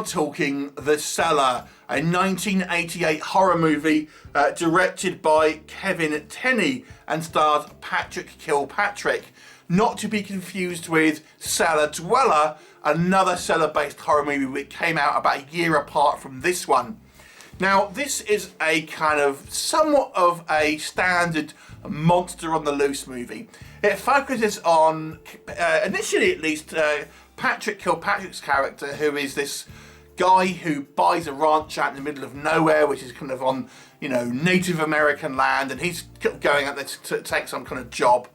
now talking The Cellar, a 1988 horror movie directed by Kevin Tenney and stars Patrick Kilpatrick. Not to be confused with Cellar Dweller, another cellar-based horror movie which came out about a year apart from this one. Now, this is a kind of somewhat of a standard monster on the loose movie. It focuses on, initially at least, Patrick Kilpatrick's character, who is this guy who buys a ranch out in the middle of nowhere, which is kind of on, you know, Native American land, and he's going out there to take some kind of job.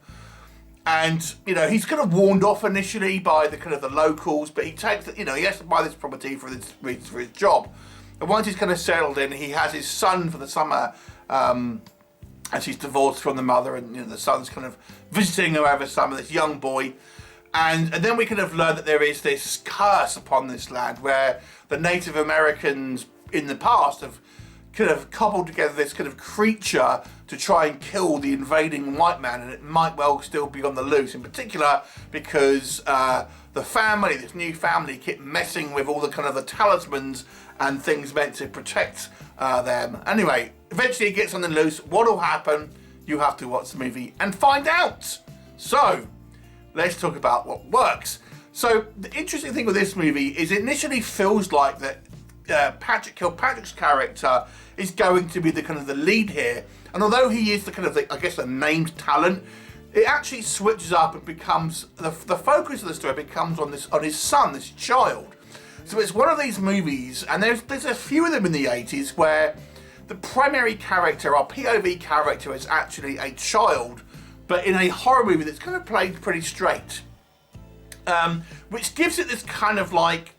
And, you know, he's kind of warned off initially by the kind of the locals, but he takes, you know, he has to buy this property for his job. And once he's kind of settled in, he has his son for the summer, as he's divorced from the mother, and, you know, the son's kind of visiting her over summer, this young boy. And then we kind of learn that there is this curse upon this land where the Native Americans in the past have kind of cobbled together this kind of creature to try and kill the invading white man, and it might well still be on the loose, in particular because the family, this new family, keep messing with all the kind of the talismans and things meant to protect them. Anyway, eventually it gets on the loose. What will happen? You have to watch the movie and find out. So, let's talk about what works. So, the interesting thing with this movie is it initially feels like that Patrick Kilpatrick's character is going to be the kind of the lead here. And although he is the kind of, I guess, the named talent, it actually switches up and becomes, the focus of the story becomes on his son, this child. So it's one of these movies, and there's a few of them in the 80s where the primary character, our POV character, is actually a child, but in a horror movie that's kind of played pretty straight. Which gives it this kind of like,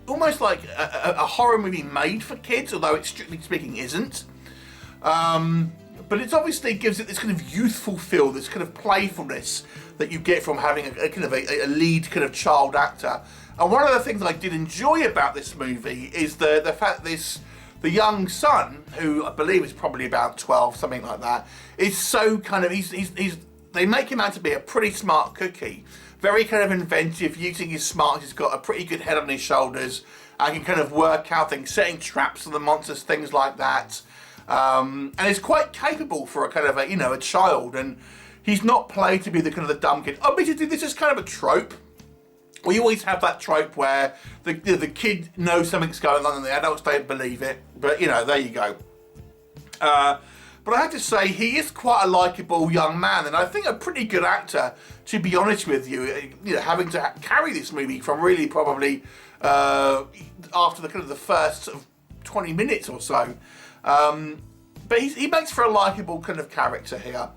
almost like a horror movie made for kids, although it strictly speaking isn't. But it obviously gives it this kind of youthful feel, this kind of playfulness that you get from having a kind of a lead kind of child actor. And one of the things I did enjoy about this movie is the fact that the young son, who I believe is probably about 12, something like that, is so kind of, they make him out to be a pretty smart cookie. Very kind of inventive, using his smarts. He's got a pretty good head on his shoulders. And can kind of work out things, setting traps for the monsters, things like that. And he's quite capable for a kind of a, you know, a child. And he's not played to be the kind of the dumb kid. Obviously, this is kind of a trope. We always have that trope where the kid knows something's going on and the adults don't believe it. But, you know, there you go. But I have to say, he is quite a likeable young man, and I think a pretty good actor, to be honest with you. You know, having to carry this movie from really probably after the kind of the first sort of 20 minutes or so. But he makes for a likeable kind of character here.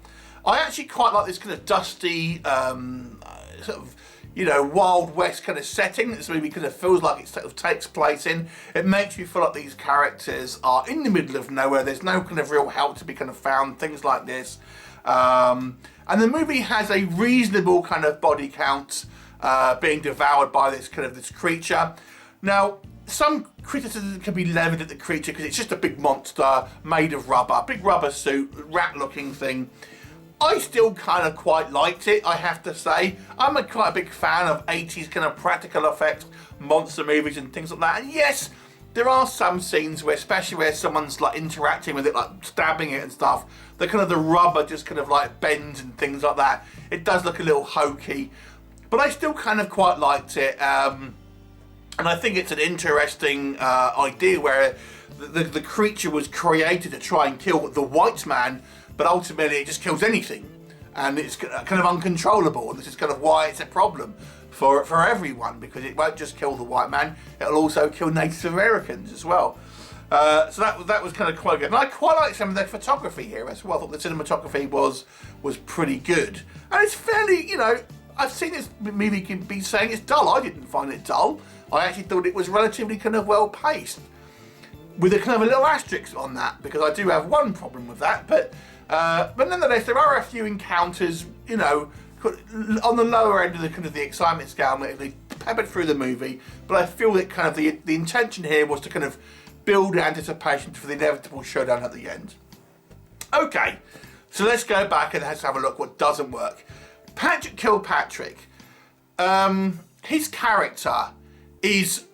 I actually quite like this kind of dusty, sort of, you know, Wild West kind of setting that this movie kind of feels like it sort of takes place in. It makes you feel like these characters are in the middle of nowhere. There's no kind of real help to be kind of found, things like this. And the movie has a reasonable kind of body count being devoured by this creature. Now, some criticism can be levied at the creature because it's just a big monster made of rubber, big rubber suit, rat-looking thing. I still kind of quite liked it, I have to say. I'm quite a big fan of 80s kind of practical effects, monster movies and things like that. And yes, there are some scenes where, especially where someone's like interacting with it, like stabbing it and stuff, the kind of the rubber just kind of like bends and things like that. It does look a little hokey, but I still kind of quite liked it. And I think it's an interesting idea where the creature was created to try and kill the white man, but ultimately it just kills anything, and it's kind of uncontrollable, and this is kind of why it's a problem for everyone, because it won't just kill the white man, it'll also kill Native Americans as well. So that was kind of quite good, and I quite like some of the photography here as well. I thought the cinematography was pretty good, and it's fairly, you know, I've seen this movie can be saying it's dull. I didn't find it dull. I actually thought it was relatively kind of well paced, with a kind of a little asterisk on that, because I do have one problem with that, but nonetheless, there are a few encounters, you know, on the lower end of the kind of the excitement scale, maybe peppered through the movie. But I feel that kind of the intention here was to kind of build anticipation for the inevitable showdown at the end. Okay, so let's go back and let's have a look what doesn't work. Patrick Kilpatrick, his character is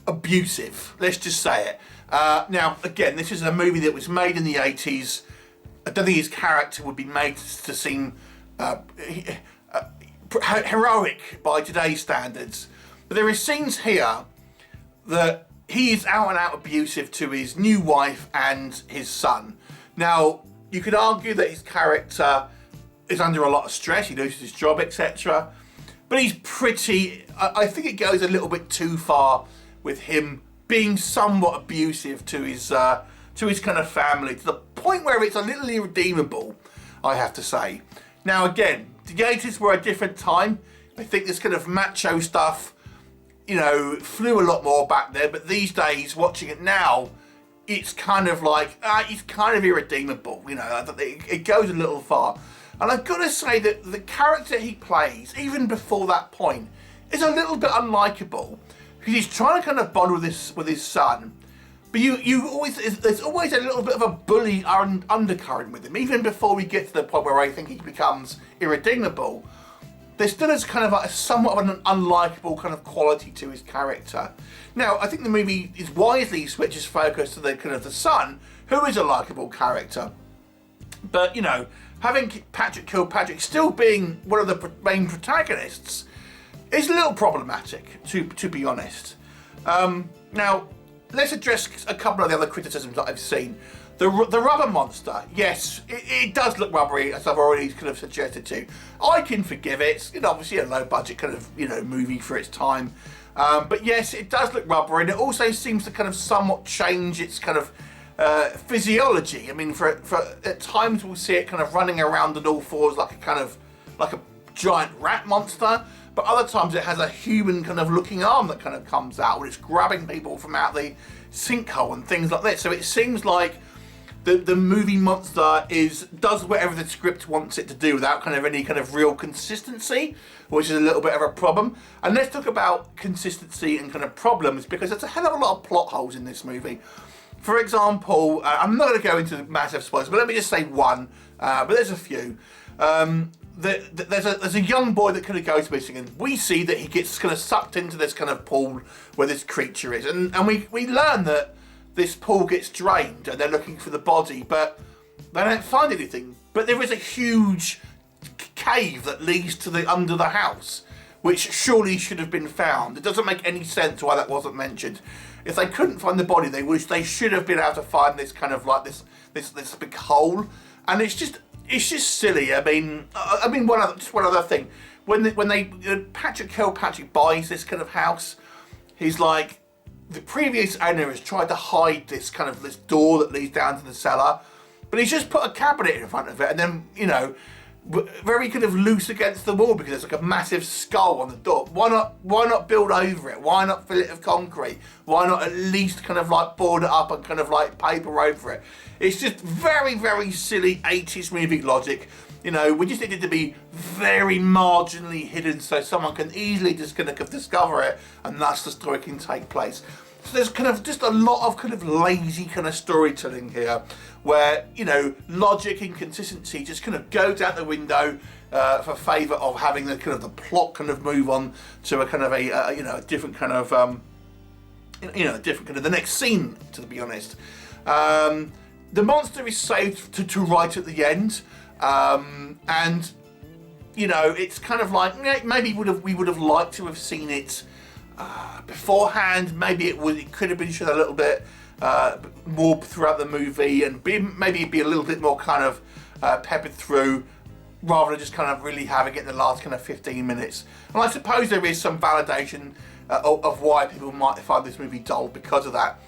abusive. Let's just say it. Now, again, this is a movie that was made in the 80s. I don't think his character would be made to seem heroic by today's standards. But there are scenes here that he is out and out abusive to his new wife and his son. Now, you could argue that his character is under a lot of stress, he loses his job, etc. But he's pretty, I think it goes a little bit too far with him being somewhat abusive to his kind of family, to the point where it's a little irredeemable, I have to say. Now again, the 80s were a different time. I think this kind of macho stuff, you know, flew a lot more back then, but these days, watching it now, it's kind of like, it's kind of irredeemable, you know, it goes a little far. And I've got to say that the character he plays, even before that point, is a little bit unlikable, because he's trying to kind of bond with his son, but there's always a little bit of a bully undercurrent with him, even before we get to the point where I think he becomes irredeemable. There still is kind of like somewhat of an unlikable kind of quality to his character. Now, I think the movie is wisely switches focus to the kind of the son, who is a likable character. But, you know, having Kilpatrick still being one of the main protagonists is a little problematic, to be honest. Now, let's address a couple of the other criticisms that I've seen. The rubber monster, yes, it does look rubbery, as I've already kind of suggested to. I can forgive it. It's, you know, obviously a low budget kind of, you know, movie for its time. But yes, it does look rubbery, and it also seems to kind of somewhat change its kind of physiology. I mean, for at times we'll see it kind of running around on all fours like a giant rat monster. But other times it has a human kind of looking arm that kind of comes out, and it's grabbing people from out the sinkhole and things like this. So it seems like the movie monster does whatever the script wants it to do without kind of any kind of real consistency, which is a little bit of a problem. And let's talk about consistency and kind of problems, because there's a hell of a lot of plot holes in this movie. For example, I'm not going to go into massive spoilers, but let me just say one, but there's a few. There's a young boy that kind of goes missing, and we see that he gets kind of sucked into this kind of pool where this creature is, and we learn that this pool gets drained and they're looking for the body, but they don't find anything. But there is a huge cave that leads to under the house, which surely should have been found. It doesn't make any sense why that wasn't mentioned. If they couldn't find the body, they should have been able to find this kind of like this big hole, and it's just silly. I mean, one other thing. When Kilpatrick buys this kind of house, he's like, the previous owner has tried to hide this door that leads down to the cellar, but he's just put a cabinet in front of it, and then, you know, very kind of loose against the wall, because there's like a massive skull on the door. Why not build over it? Why not fill it with concrete? Why not at least kind of like board it up and kind of like paper over it? It's just very, very silly 80s movie logic. You know, we just need it to be very marginally hidden so someone can easily just kind of discover it, and thus the story can take place. So there's kind of just a lot of kind of lazy kind of storytelling here, where, you know, logic and consistency just kind of goes out the window for favour of having the kind of the plot kind of move on to a kind of a different kind of the next scene, to be honest. The monster is saved to right at the end, and, you know, it's kind of like, maybe we would have liked to have seen it beforehand. Maybe it could have been shown a little bit more throughout the movie, and maybe be a little bit more kind of peppered through, rather than just kind of really having it in the last kind of 15 minutes. And I suppose there is some validation of why people might find this movie dull because of that.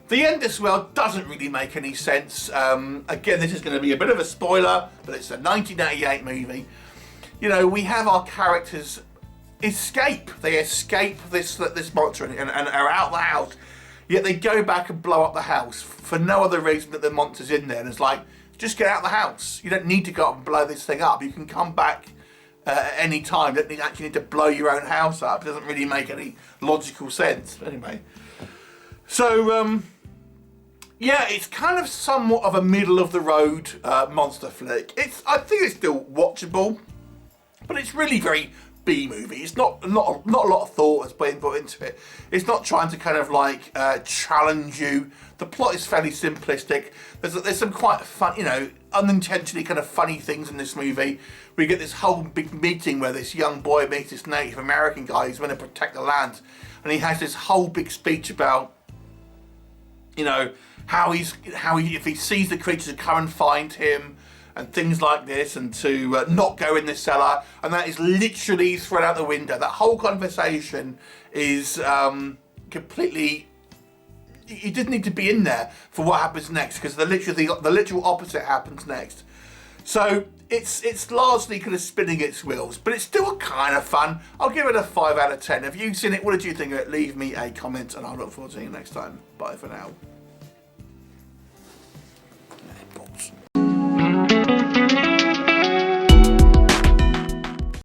The end as well doesn't really make any sense. Again, this is going to be a bit of a spoiler, but it's a 1988 movie. You know, we have our characters escape. They escape this monster and are out the house. Yet they go back and blow up the house for no other reason that the monster's in there. And it's like, just get out of the house. You don't need to go up and blow this thing up. You can come back at any time. You don't actually need to blow your own house up. It doesn't really make any logical sense. Anyway, so yeah, it's kind of somewhat of a middle of the road monster flick. I think it's still watchable, but it's really very B movie. It's not a lot of thought has been put into it. It's not trying to kind of like challenge you. The plot is fairly simplistic. There's some quite fun, you know, unintentionally kind of funny things in this movie. We get this whole big meeting where this young boy meets this Native American guy who's going to protect the land, and he has this whole big speech about, you know, how he if he sees the creatures, to come and find him, and things like this, and to not go in the cellar, and that is literally thrown out the window. That whole conversation is completely. You didn't need to be in there for what happens next, because the literal opposite happens next. So it's largely kind of spinning its wheels, but it's still kind of fun. I'll give it a 5 out of 10. Have you seen it? What did you think of it? Leave me a comment, and I'll look forward to seeing you next time. Bye for now.